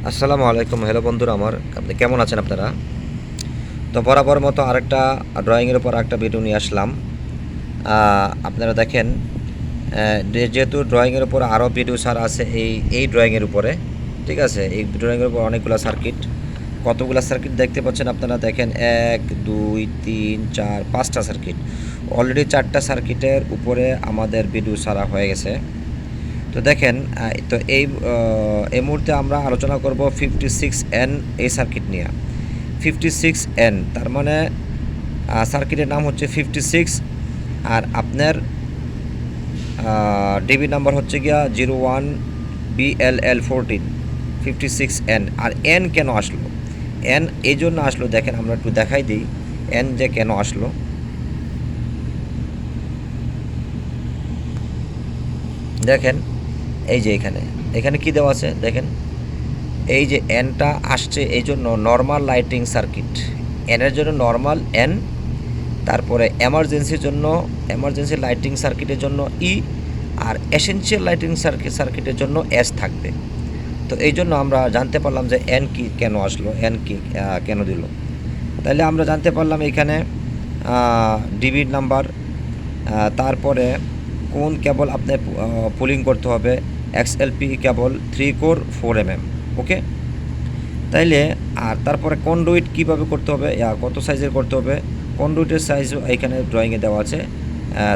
আসসালামু আলাইকুম। হ্যালো বন্ধুরা আমার, আপনি কেমন আছেন আপনারা? তো বরাবর মতো আরেকটা ড্রয়িংয়ের উপর একটা ভিডিও নিয়ে আসলাম। আপনারা দেখেন, যেহেতু ড্রয়িংয়ের উপর আরও ভিডিও সার আছে এই ড্রয়িংয়ের উপরে, ঠিক আছে? এই ড্রয়িংয়ের উপর অনেকগুলো সার্কিট, কতগুলো সার্কিট দেখতে পাচ্ছেন আপনারা? দেখেন 1 2 3 4 5টা সার্কিট। অলরেডি 4টা সার্কিটের উপরে আমাদের ভিডিও সারা হয়ে গেছে। তো দেখেন, তো এই মুহূর্তে আমরা আলোচনা করব 56N এই সার্কিট নিয়ে। 56N তার মানে সার্কিটের নাম হচ্ছে 56, আর আপনার ডিবি নাম্বার হচ্ছে গিয়া 01BLL14 56N। আর এন কেন আসলো? এন এই জন্য আসলো, দেখেন আমরা একটু দেখাই দিই এন যে কেন আসলো। দেখেন এই যে এখানে কি দেওয়া আছে দেখেন, এই যে এনটা আসছে এই জন্য নর্মাল লাইটিং সার্কিট, এনের জন্য নর্মাল এন, তারপরে এমার্জেন্সি লাইটিং সার্কিটের জন্য ই, আর এসেনশিয়াল লাইটিং সার্কিটের জন্য এস থাকবে। তো এই জন্য আমরা জানতে পারলাম যে এন কি কেন আসলো, এন কি কেন দিল। তাহলে আমরা জানতে পারলাম এখানে ডিবির নাম্বার, তারপরে কোন কেবল আপনার পুলিং করতে হবে, XLP কেবল 3 কোর 4mm। ওকে, তাইলে আর তারপরে কন্ডুইট কীভাবে করতে হবে, কত সাইজের করতে হবে, কন্ডুইটের সাইজ এখানে ড্রয়িংয়ে দেওয়া আছে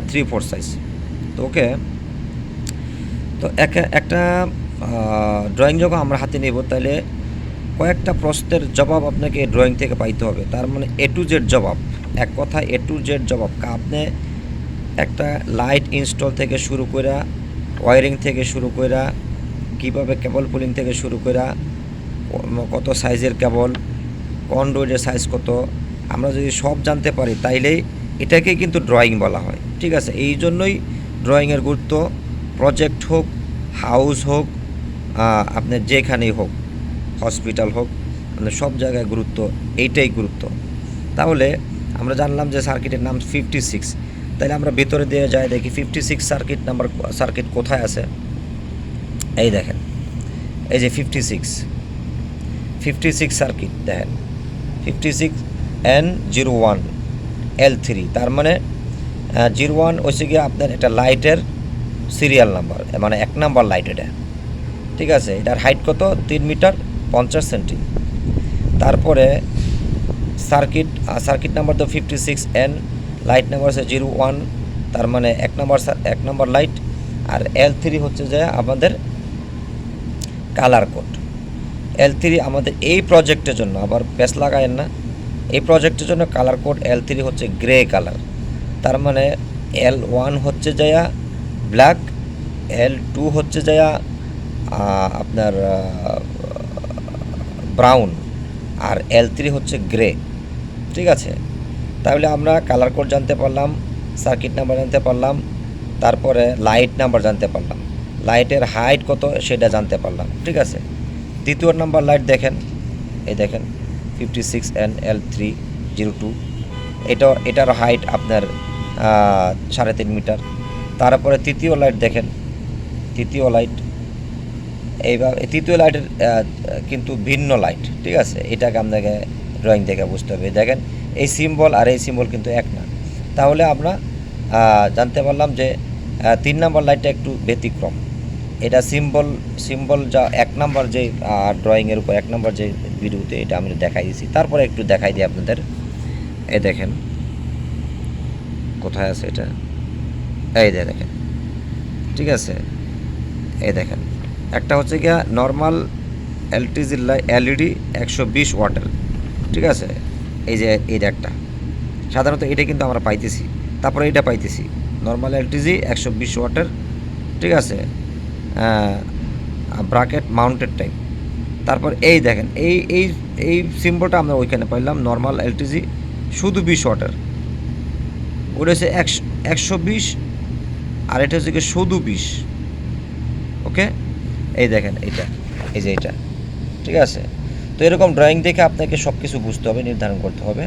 3/4 সাইজ। তো ওকে, তো একটা ড্রয়িং যখন আমরা হাতে নেব, তাহলে কয়েকটা প্রশ্নের জবাব আপনাকে ড্রয়িং থেকে পাইতে হবে। তার মানে A to Z জবাব, এক কথা A to Z জবাব। আপনি একটা লাইট ইনস্টল থেকে শুরু করে, ওয়ারিং থেকে শুরু করে, কীভাবে কেবল পুলিং থেকে শুরু করে, কত সাইজের কেবল, কন্ডুইটের সাইজ কত, আমরা যদি সব জানতে পারি তাইলেই এটাকে কিন্তু ড্রয়িং বলা হয়। ঠিক আছে, এই জন্যই ড্রয়িংয়ের গুরুত্ব। প্রজেক্ট হোক, হাউস হোক, আপনার যেখানেই হোক, হসপিটাল হোক, মানে সব জায়গায় গুরুত্ব, এইটাই গুরুত্ব। তাহলে আমরা জানলাম যে সার্কিটের নাম 56। তাহলে আমরা ভিতরে দিয়ে যাই, দেখি 56 সার্কিট কোথায় আছে। এই দেখেন, এই যে 56 সার্কিট দেখেন, 56N01L3, তার মানে 01 হচ্ছে গিয়ে আপনার একটা লাইটের সিরিয়াল নাম্বার, মানে 1 নাম্বার লাইট এটা। ঠিক আছে, এটার হাইট কত? 3 মিটার 50 সেন্টি। তারপরে সার্কিট নাম্বার তো 56N, লাইট নাম্বার হচ্ছে 01, তার মানে 1 নাম্বার লাইট। আর L3 হচ্ছে যে আমাদের কালার কোড। L3 আমাদের এই প্রজেক্টের জন্য, আবার প্যাচ লাগায়েন না, এই প্রজেক্টের জন্য কালার কোড L3 হচ্ছে গ্রে কালার। তার মানে L1 হচ্ছে যায়া ব্ল্যাক, L2 হচ্ছে যায়া আপনার ব্রাউন, আর L3 হচ্ছে গ্রে। ঠিক আছে, তাহলে আমরা কালার কোড জানতে পারলাম, সার্কিট নাম্বার জানতে পারলাম, তারপরে লাইট নাম্বার জানতে পারলাম, লাইটের হাইট কত সেটা জানতে পারলাম। ঠিক আছে, দ্বিতীয় নাম্বার লাইট দেখেন, এই দেখেন 56NL302, এটার হাইট আপনার 3.5 মিটার। তারপরে তৃতীয় লাইট দেখেন, তৃতীয় লাইট, এইবার তৃতীয় লাইটের কিন্তু ভিন্ন লাইট। ঠিক আছে, এটাকে আপনাকে ড্রয়িং দেখে বুঝতে হবে। দেখেন এই সিম্বল আর এই সিম্বল কিন্তু এক না। তাহলে আমরা জানতে পারলাম যে 3 নাম্বার লাইটটা একটু ব্যতিক্রম। এটা সিম্বল যা 1 নাম্বার যে ড্রয়িংয়ের উপর 1 নাম্বার যে ভিডিওতে, এটা আমি দেখাই দিয়েছি। তারপরে একটু দেখাই দিই আপনাদের। এই দেখেন কোথায় আছে এটা, এই দেখেন। ঠিক আছে, এই দেখেন, একটা হচ্ছে গিয়া নর্মাল এলটিজি এলইডি 120 ওয়াটের। ঠিক আছে, এই যে একটা সাধারণত এটা কিন্তু আমরা পাইতেছি। তারপরে এটা পাইতেছি নর্মাল এলটিজি 120 ওয়াটের। ঠিক আছে, ব্রাকেট মাউন্টেড টাইপ। তারপর এই দেখেন, এই সিম্বলটা আমরা ওইখানে পাইলাম, নর্মাল এলটিজি শুধু 20 ওয়াটের। ওটা হচ্ছে 120, আর এটা হচ্ছে শুধু 20। ওকে, এই দেখেন এইটা, এই যে এটা। ঠিক আছে, তো এরকম ড্রয়িং দেখে আপনাকে সব কিছু বুঝতে হবে, নির্ধারণ করতে হবে।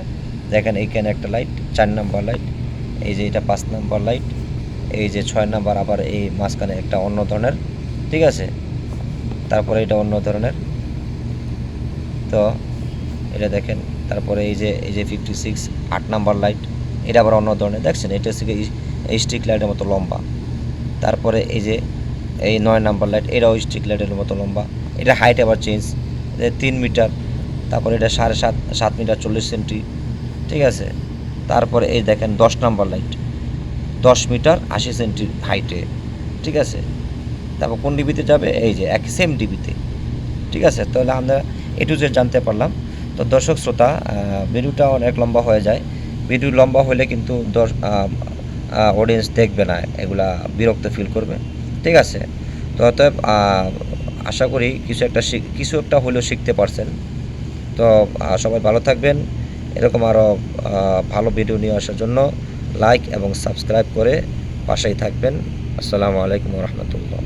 দেখেন এইখানে একটা লাইট 4 নাম্বার লাইট, এই যে এটা 5 নাম্বার লাইট, এই যে 6 নাম্বার, আবার এই মাঝখানে একটা অন্য ধরনের। ঠিক আছে, তারপরে এটা অন্য ধরনের। তো এটা দেখেন। তারপরে এই যে 56 8 নাম্বার লাইট, এটা আবার অন্য ধরনের, দেখছেন এটা হচ্ছে এই স্ট্রিক লাইটের মতো লম্বা। তারপরে এই 9 নাম্বার লাইট, এটাও স্ট্রিক লাইটের মতো লম্বা। এটা হাইট আবার চেঞ্জ, 3 মিটার। তারপরে এটা 7.5 মিটার 40 সেন্টি, ঠিক আছে। তারপরে এই দেখেন 10 নাম্বার লাইট, 10 মিটার 80 সেন্টি হাইটে, ঠিক আছে। তারপর কোন ডিবিতে যাবে, এই যে এক সেম ডিবিতে, ঠিক আছে। তাহলে আমরা এ টু জেড জানতে পারলাম। তো দর্শক শ্রোতা, ভিডিওটা অনেক লম্বা হয়ে যায়। ভিডিও লম্বা হলে কিন্তু অডিয়েন্স দেখবে না, এগুলা বিরক্ত ফিল করবে, ঠিক আছে। তো অতএব আশা করি কিছু একটা হলেও শিখতে পারছেন। তো সবাই ভালো থাকবেন। এরকম আরও ভালো ভিডিও নিয়ে আসার জন্য লাইক এবং সাবস্ক্রাইব করে পাশেই থাকবেন। আসসালামু আলাইকুম রহমতুল্লাহ।